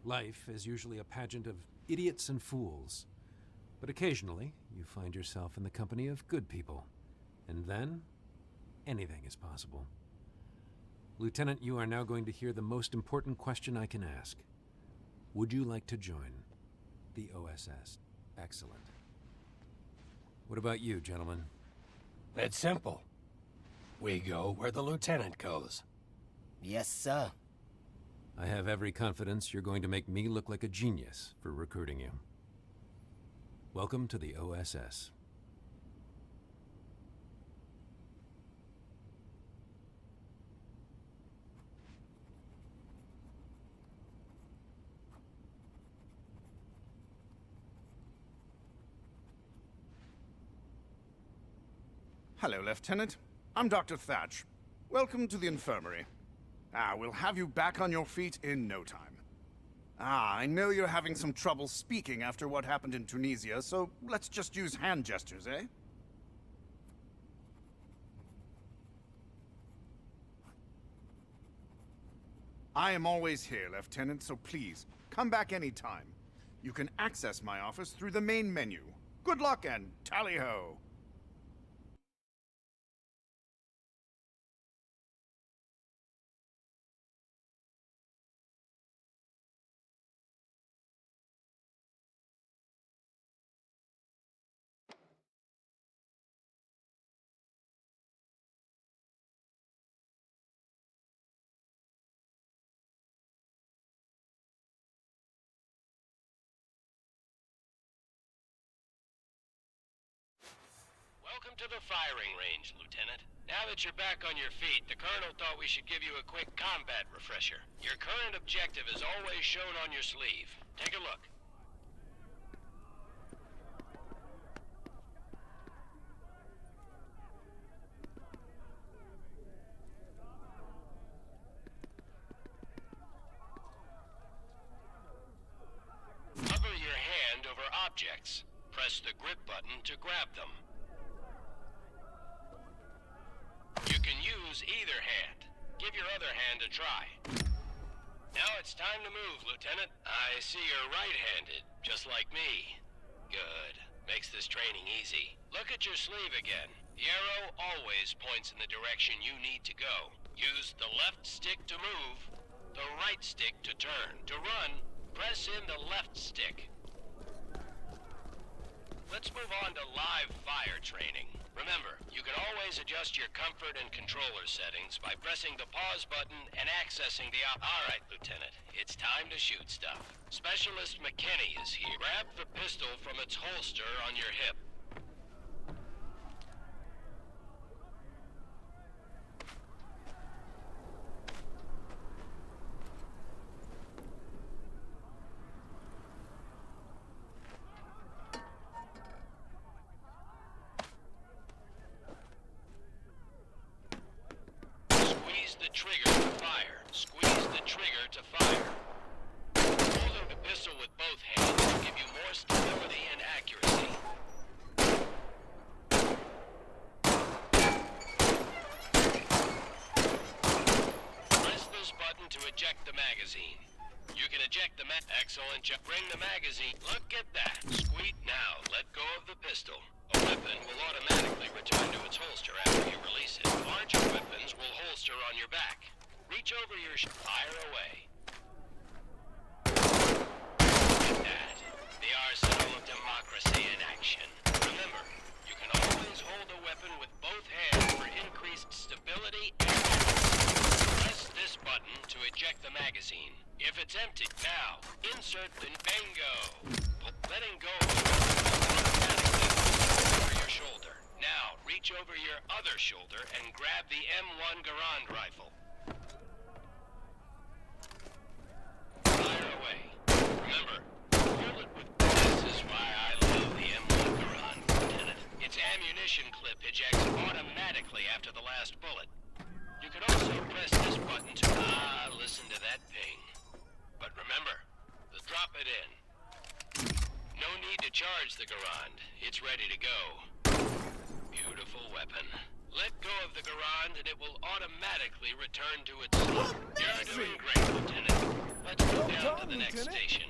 Life is usually a pageant of idiots and fools. But occasionally, you find yourself in the company of good people. And then, anything is possible. Lieutenant, you are now going to hear the most important question I can ask. Would you like to join the OSS? Excellent. What about you, gentlemen? It's simple. We go where the lieutenant goes. Yes, sir. I have every confidence you're going to make me look like a genius for recruiting you. Welcome to the OSS. Hello, Lieutenant. I'm Dr. Thatch. Welcome to the infirmary. We'll have you back on your feet in no time. I know you're having some trouble speaking after what happened in Tunisia, so let's just use hand gestures, eh? I am always here, Lieutenant, so please, come back anytime. You can access my office through the main menu. Good luck and tally-ho! Welcome to the firing range, Lieutenant. Now that you're back on your feet, the Colonel thought we should give you a quick combat refresher. Your current objective is always shown on your sleeve. Take a look. Hover your hand over objects. Press the grip button to grab them. You can use either hand. Give your other hand a try. Now it's time to move, Lieutenant. I see you're right-handed, just like me. Good. Makes this training easy. Look at your sleeve again. The arrow always points in the direction you need to go. Use the left stick to move, the right stick to turn. To run, press in the left stick. Let's move on to live fire training. Remember, you can always adjust your comfort and controller settings by pressing the pause button and accessing the Alright, Lieutenant. It's time to shoot stuff. Specialist McKinney is here. Grab the pistol from its holster on your hip. Trigger to fire. Squeeze the trigger to fire. Holding the pistol with both hands will give you more stability and accuracy. Press this button to eject the magazine. You can eject the Excellent job. Bring the magazine. Look at that. Squeeze. Now, let go of the pistol. A weapon will automatically return to its holster after you release it. Larger weapons will holster on your back. Reach over your fire away. Look at that. The arsenal of democracy in action. Remember, you can always hold a weapon with both hands for increased stability and accuracy. Press this button to eject the magazine. If it's empty, now, insert the bingo. Letting go over your shoulder. Now, reach over your other shoulder and grab the M1 Garand rifle. Fire away. Remember, hold it with... This is why I love the M1 Garand, Lieutenant. Its ammunition clip ejects automatically after the last bullet. You can also press this button to... listen to that ping. But remember, drop it in. No need to charge the Garand. It's ready to go. Beautiful weapon. Let go of the Garand and it will automatically return to its slot. You're doing great, Lieutenant. Let's go down to the next station.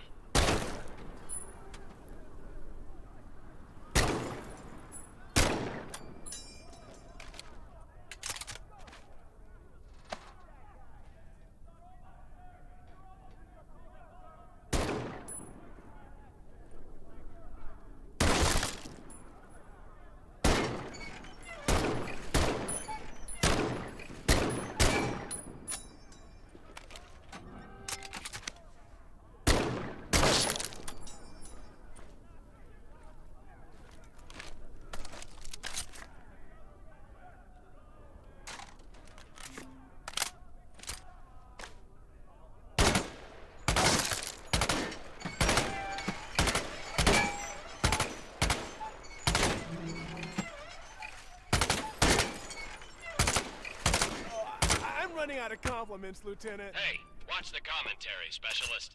I'm running out of compliments, Lieutenant. Hey, watch the commentary, Specialist.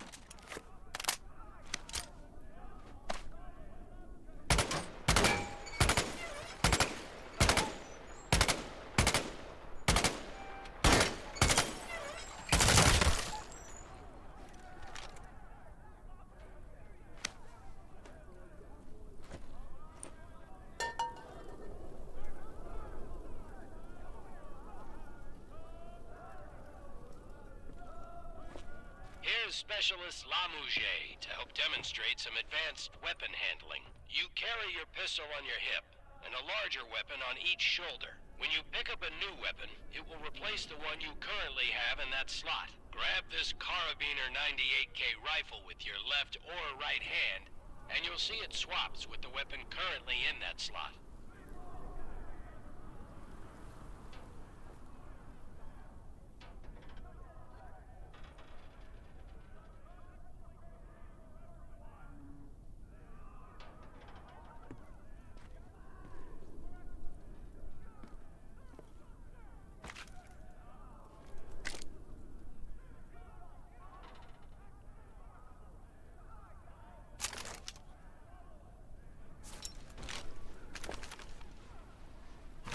Here's Specialist Lamouche to help demonstrate some advanced weapon handling. You carry your pistol on your hip, and a larger weapon on each shoulder. When you pick up a new weapon, it will replace the one you currently have in that slot. Grab this Carabiner 98K rifle with your left or right hand, and you'll see it swaps with the weapon currently in that slot.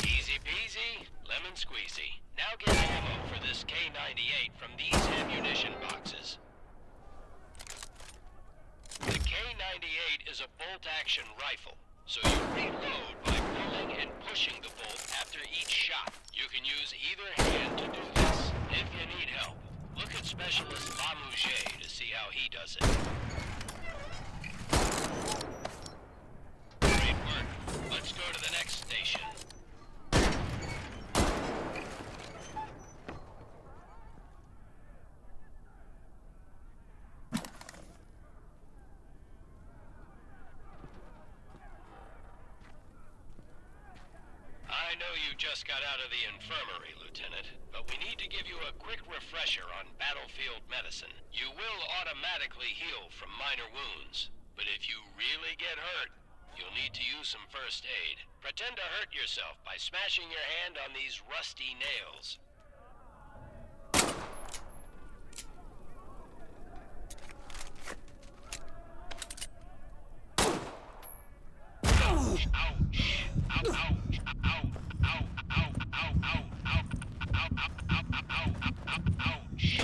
Easy peasy, lemon squeezy. Now get ammo for this K98 from these ammunition boxes. The K98 is a bolt-action rifle, so you reload by pulling and pushing the bolt after each shot. You can use either hand to do this. If you need help, look at Specialist Lamouche to see how he does it. Great work. Let's go to the next station. I know you just got out of the infirmary, Lieutenant, but we need to give you a quick refresher on battlefield medicine. You will automatically heal from minor wounds, but if you really get hurt, you'll need to use some first aid. Pretend to hurt yourself by smashing your hand on these rusty nails. Ouch! Ouch! Ow! Ouch! Ow! Ow! Ow! Ow! Ow! Ow! Ow! Ow! Ow! Ow! Ouch!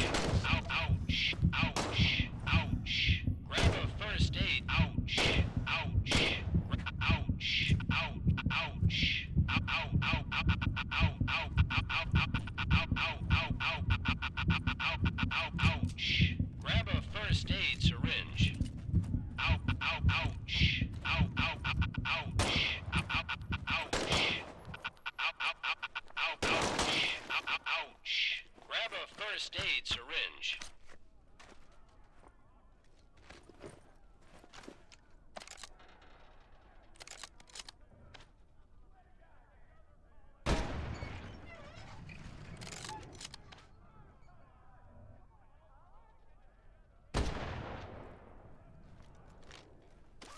Ow! Ouch! Ouch! Ouch! Grab a first aid. Ouch! Ouch! Ouch! Ouch! Ouch! Ow! Ow! Ow! Ow! Ow! Ow! Ow! Ow! Ouch! Grab a first aid syringe. Ow! Ow! Ouch! Ow! Ow! Ouch! Ow! Ow! Ouch! Ow! Ow! Ouch! Grab a first aid syringe.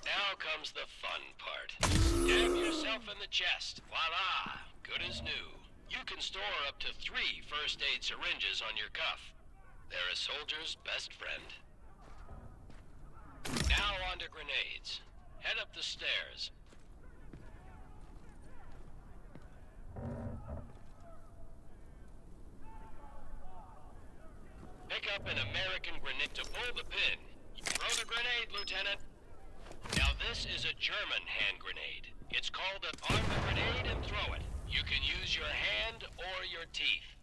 Now comes the fun part. Stab yourself in the chest. Voila! Good as new. You can store up to 3 first aid syringes on your cuff. They're a soldier's best friend. Now on to grenades. Head up the stairs. American grenade. To pull the pin, you throw the grenade, Lieutenant. Now this is a German hand grenade. It's called an arm the grenade and throw it. You can use your hand or your teeth.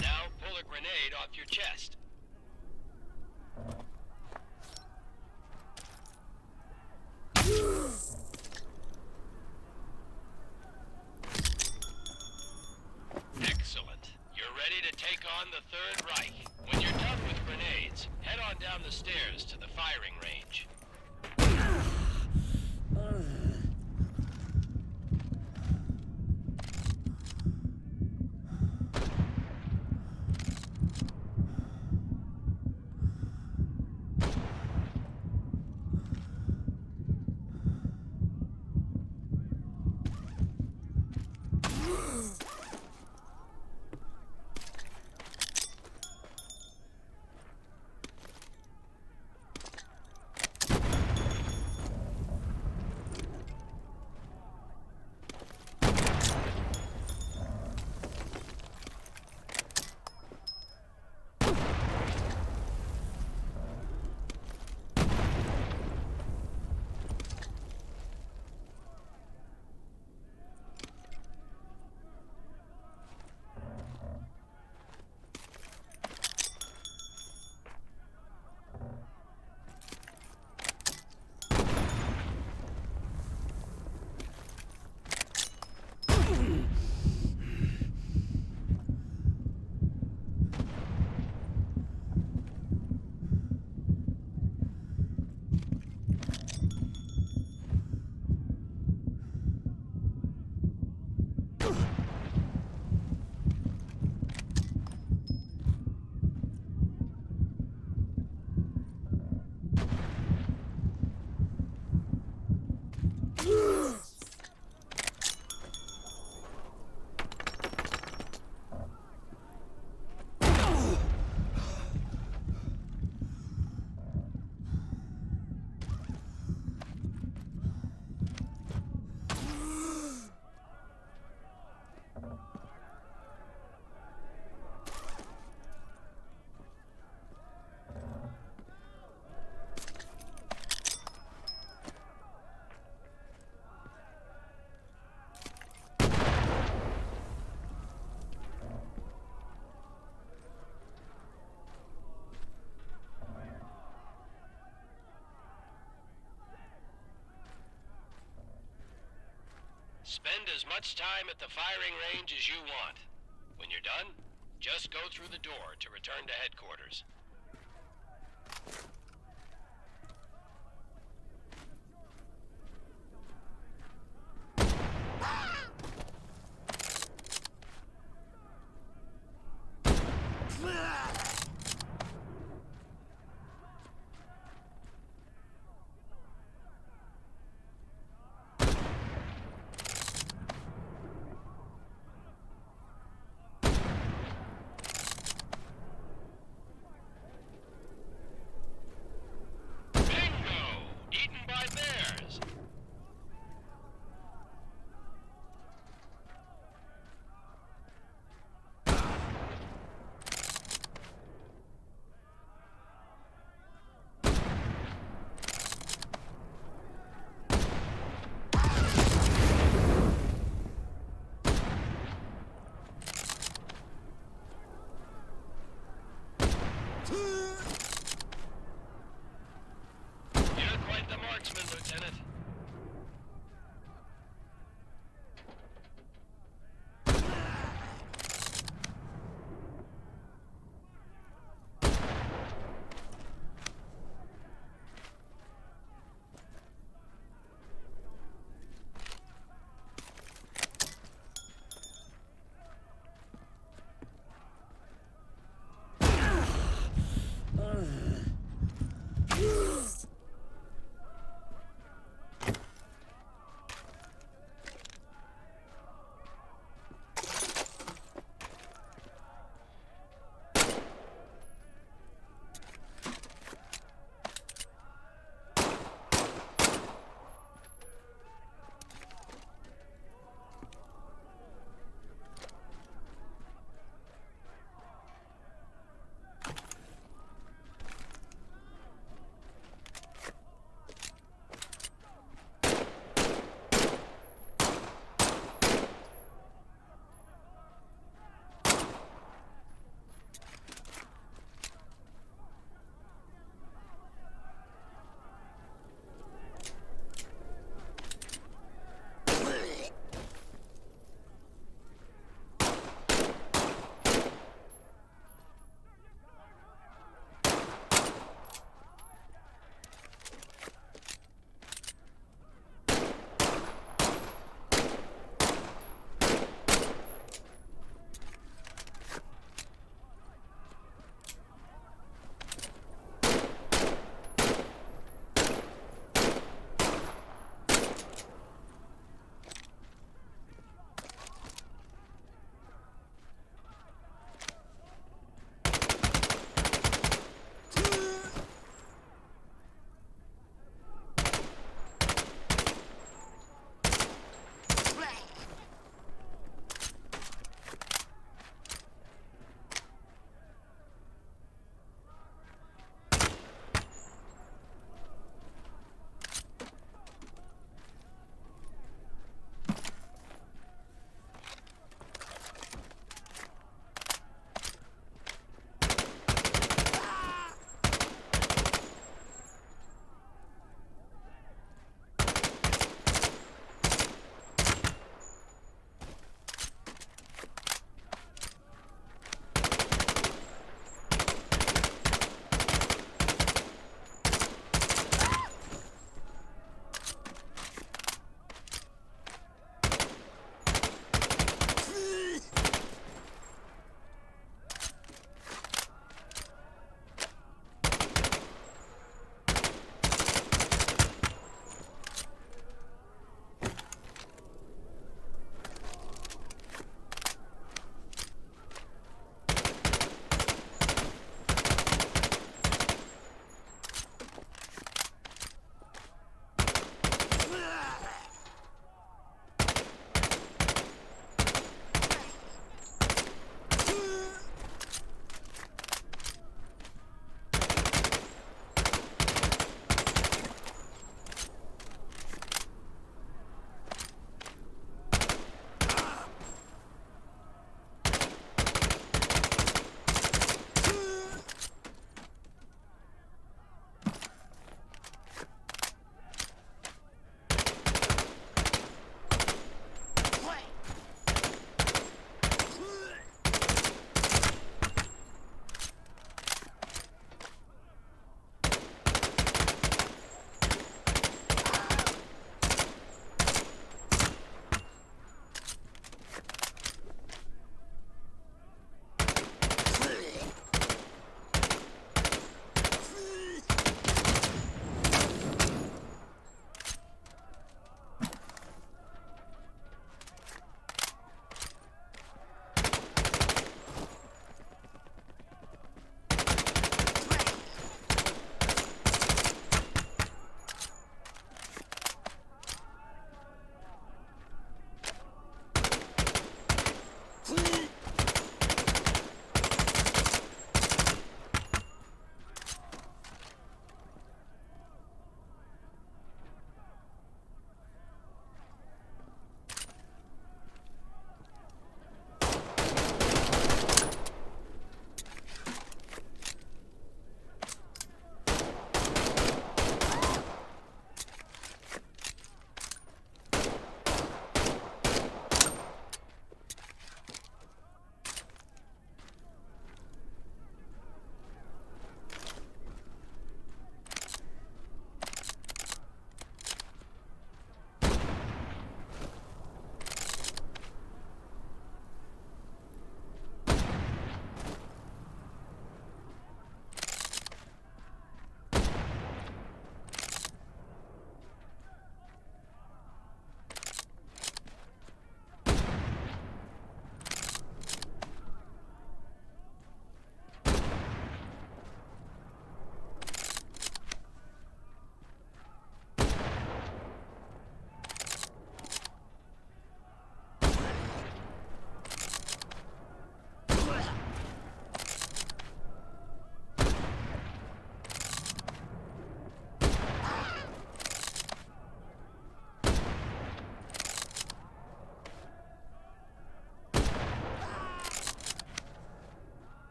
Now pull a grenade off your chest. Excellent. You're ready to take on the Third Reich. When you're done with grenades, head on down the stairs to the firing range. Spend as much time at the firing range as you want. When you're done, just go through the door to return to headquarters. Lieutenant.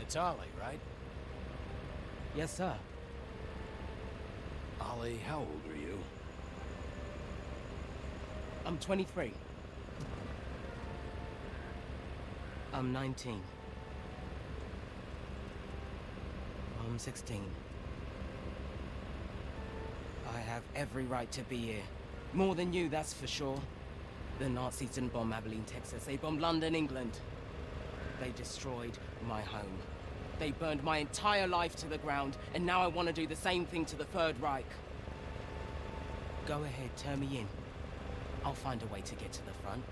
It's Ollie, right? Yes, sir. Ollie, how old are you? I'm 23. I'm 19. I'm 16. I have every right to be here. More than you, that's for sure. The Nazis didn't bomb Abilene, Texas. They bombed London, England. They destroyed my home. They burned my entire life to the ground, and now I want to do the same thing to the Third Reich. Go ahead, turn me in. I'll find a way to get to the front.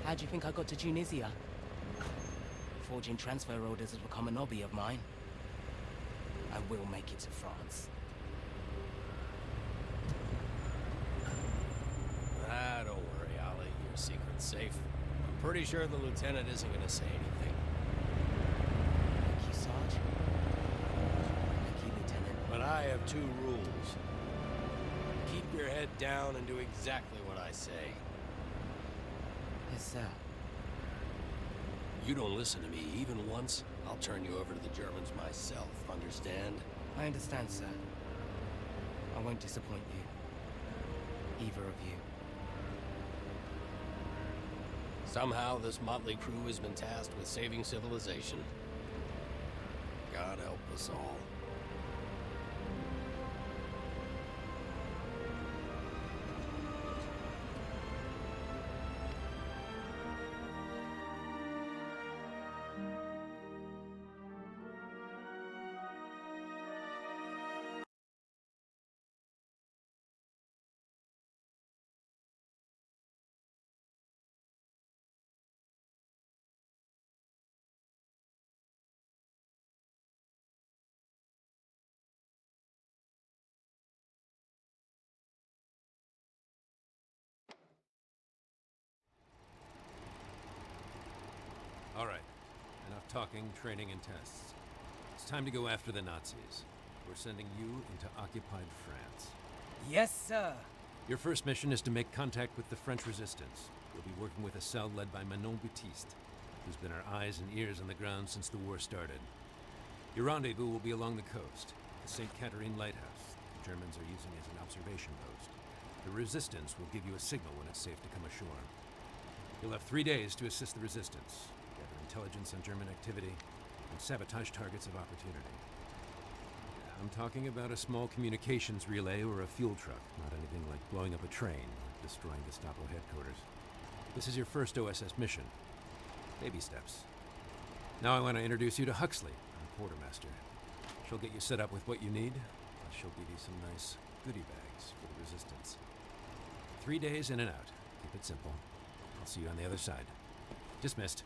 How do you think I got to Tunisia? Forging transfer orders has become a hobby of mine. I will make it to France. Don't worry, Ollie. Your secret's safe. I'm pretty sure the lieutenant isn't gonna say anything. Thank you, Sarge. Thank you, Lieutenant. But I have two rules. Keep your head down and do exactly what I say. Yes, sir. You don't listen to me even once, I'll turn you over to the Germans myself, understand? I understand, sir. I won't disappoint you. Either of you. Somehow this motley crew has been tasked with saving civilization. God help us all. All right. Enough talking, training, and tests. It's time to go after the Nazis. We're sending you into occupied France. Yes, sir. Your first mission is to make contact with the French resistance. You'll be working with a cell led by Manon Baptiste, who's been our eyes and ears on the ground since the war started. Your rendezvous will be along the coast, the St. Catherine Lighthouse. The Germans are using it as an observation post. The resistance will give you a signal when it's safe to come ashore. You'll have 3 days to assist the resistance, gather intelligence on German activity, and sabotage targets of opportunity. I'm talking about a small communications relay or a fuel truck, not anything like blowing up a train or destroying Gestapo headquarters. This is your first OSS mission. Baby steps. Now I want to introduce you to Huxley, our quartermaster. She'll get you set up with what you need, and she'll give you some nice goodie bags for the resistance. 3 days in and out. Keep it simple. I'll see you on the other side. Dismissed.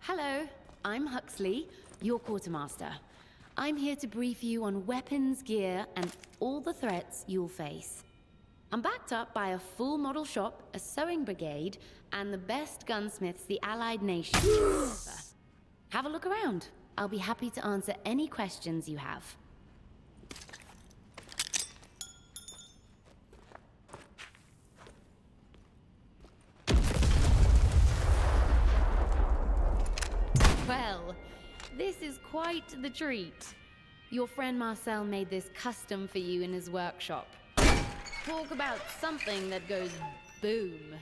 Hello, I'm Huxley, your quartermaster. I'm here to brief you on weapons, gear, and all the threats you'll face. I'm backed up by a full model shop, a sewing brigade, and the best gunsmiths the Allied nations can offer. Have a look around. I'll be happy to answer any questions you have. Well, this is quite the treat. Your friend Marcel made this custom for you in his workshop. Talk about something that goes boom.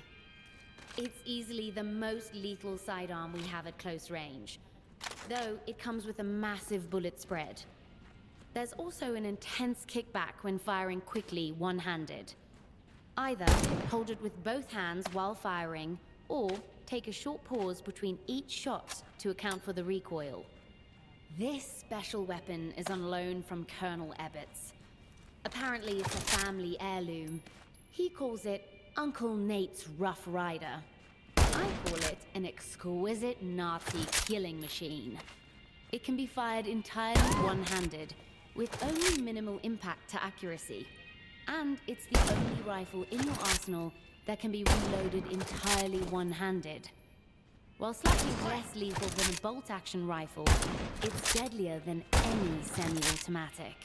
It's easily the most lethal sidearm we have at close range, though it comes with a massive bullet spread. There's also an intense kickback when firing quickly one-handed. Either hold it with both hands while firing, or take a short pause between each shot to account for the recoil. This special weapon is on loan from Colonel Ebbets. Apparently it's a family heirloom. He calls it Uncle Nate's Rough Rider. I call it an exquisite Nazi killing machine. It can be fired entirely one-handed, with only minimal impact to accuracy. And it's the only rifle in your arsenal that can be reloaded entirely one-handed. While slightly less lethal than a bolt-action rifle, it's deadlier than any semi-automatic.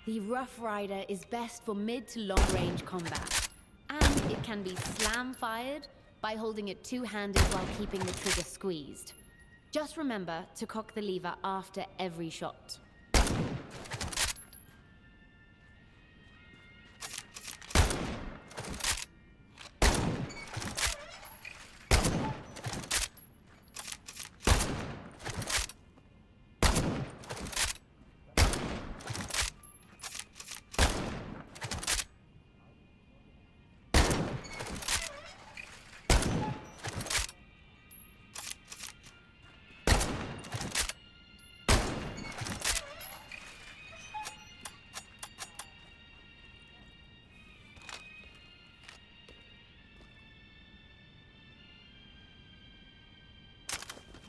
The Rough Rider is best for mid to long-range combat, and it can be slam-fired by holding it two-handed while keeping the trigger squeezed. Just remember to cock the lever after every shot.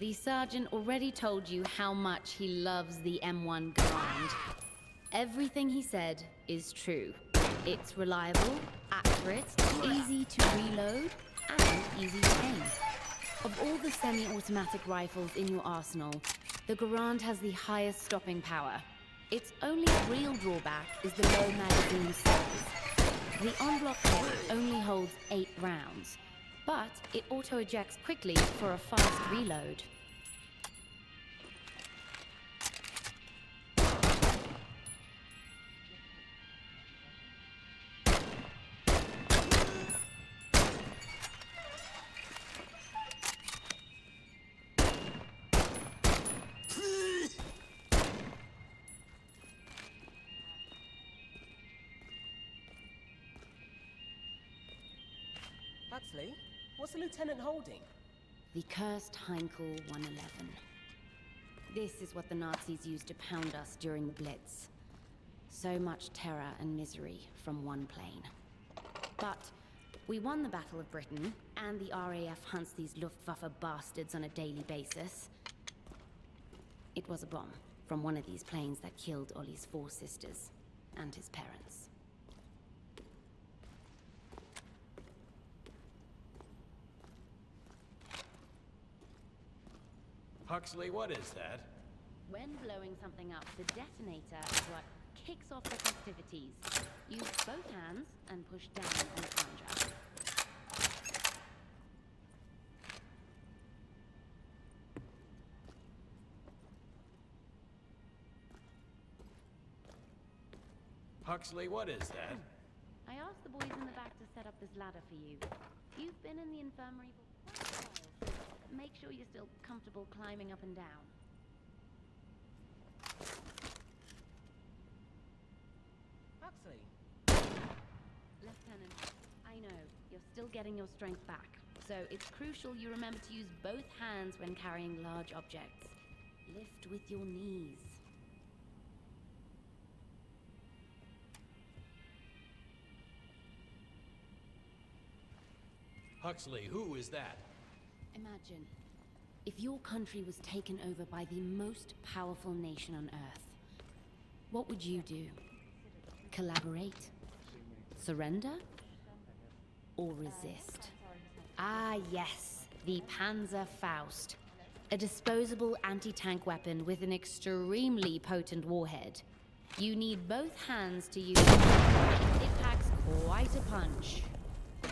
The sergeant already told you how much he loves the M1 Garand. Everything he said is true. It's reliable, accurate, easy to reload, and easy to aim. Of all the semi-automatic rifles in your arsenal, the Garand has the highest stopping power. Its only real drawback is the low magazine size. The on-block clip only holds 8 rounds, but it auto-ejects quickly for a fast reload. Huxley, what's the lieutenant holding? The cursed Heinkel 111. This is what the Nazis used to pound us during the Blitz. So much terror and misery from one plane. But we won the Battle of Britain, and the RAF hunts these Luftwaffe bastards on a daily basis. It was a bomb from one of these planes that killed Ollie's 4 sisters and his parents. Huxley, what is that? When blowing something up, the detonator is what kicks off the festivities. Use both hands and push down on the plunger. Huxley, what is that? I asked the boys in the back to set up this ladder for you. You've been in the infirmary for quite a while, so make sure you're still comfortable climbing up and down. Huxley? Lieutenant, I know, you're still getting your strength back, so it's crucial you remember to use both hands when carrying large objects. Lift with your knees. Huxley, who is that? Imagine, if your country was taken over by the most powerful nation on Earth, what would you do? Collaborate? Surrender? Or resist? Ah, yes, the Panzerfaust. A disposable anti-tank weapon with an extremely potent warhead. You need both hands to use it. It packs quite a punch.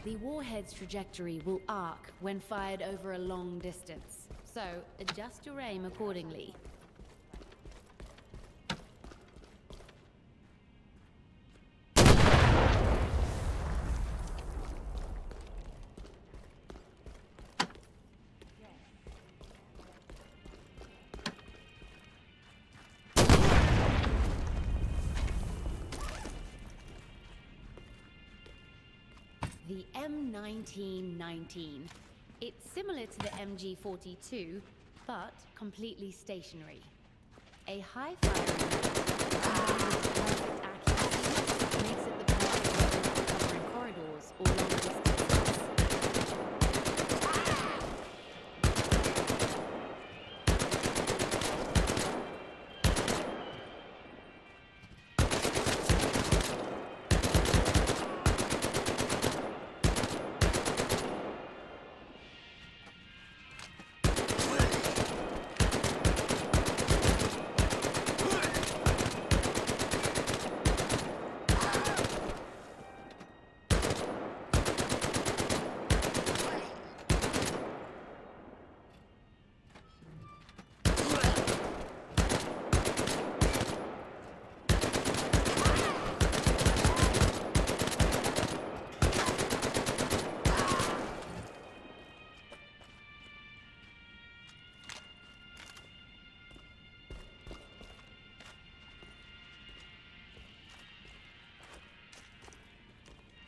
The warhead's trajectory will arc when fired over a long distance, so adjust your aim accordingly. The M1919. It's similar to the MG42, but completely stationary. A high-firing combined with perfect accuracy makes it the perfect weapon for covering corridors or long